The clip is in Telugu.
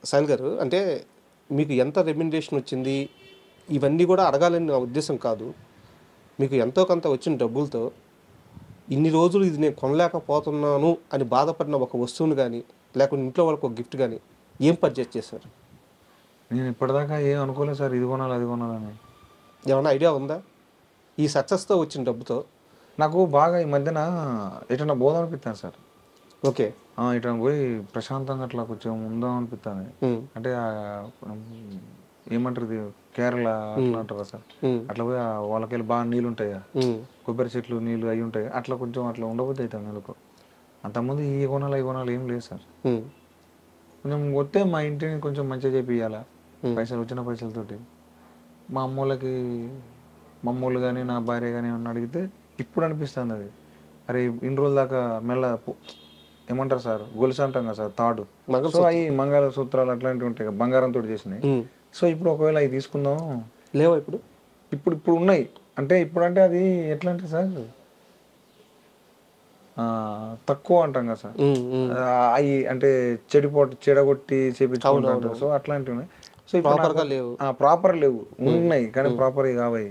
సాయిల్ గారు అంటే మీకు ఎంత రెమ్యునరేషన్ వచ్చింది ఇవన్నీ కూడా అడగాలని నా ఉద్దేశం కాదు. మీకు ఎంతో కొంత వచ్చిన డబ్బులతో ఇన్ని రోజులు ఇది నేను కొనలేకపోతున్నాను అని బాధపడిన ఒక వస్తువుని కానీ లేకుంటే ఇంట్లో వాళ్ళకి ఒక గిఫ్ట్ కానీ ఏం పర్చేస్ చేశారు? నేను ఇప్పటిదాకా ఏం అనుకోలేదు సార్, ఇది కొనాలి అది కొనాలని. ఏమైనా ఐడియా ఉందా ఈ సక్సెస్తో వచ్చిన డబ్బుతో? నాకు బాగా ఈ మధ్యన ఎటన్నా పోదాం అనిపిస్తాను సార్. ఓకే. ఇటన్నా పోయి ప్రశాంతంగా అట్లా కొంచెం ఉందాం అనిపిస్తాను. అంటే ఏమంటారు ఇది, కేరళ అట్లా అంటారు సార్. అట్లా పోయి వాళ్ళకి బాగా నీళ్ళు ఉంటాయి, కొబ్బరి చెట్లు నీళ్ళు అవి ఉంటాయి, అట్లా కొంచెం అట్లా ఉండబోద్ది అవుతాను ఎందుకు. అంతకుముందు ఈ కొనాలి అవి కొనాలి ఏం లేదు సార్. కొంచెం వస్తే మా ఇంటిని కొంచెం మంచిగా చేపియాలా, పైసలు వచ్చిన పైసలతోటి. మా అమ్మోళ్ళకి మా అమ్మోళ్ళు కానీ నా భార్య కానీ ఏమన్నా అడిగితే ఇప్పుడు అనిపిస్తుంది అది, అరే ఇన్ని రోజుల దాకా ఏమంటారు సార్, గొలుసు అంటాం కదా సార్, తాడు. సో అవి మంగళసూత్రాలు అట్లాంటివి ఉంటాయి కదా, బంగారంతో చేసినాయి. సో ఇప్పుడు ఒకవేళ అవి తీసుకుందాం. లేవా ఇప్పుడు? ఇప్పుడు ఇప్పుడు ఉన్నాయి అంటే, ఇప్పుడు అంటే అది ఎట్లా అంటే సార్ తక్కువ అంటాం కదా సార్, అవి అంటే చెడగొట్టి చేపించుకుంటారు. సో అట్లాంటివి ఉన్నాయి. సో ఇప్పుడు లేవు, ప్రాపర్ లేవు, ఉన్నాయి కానీ ప్రాపర్ కావాలి.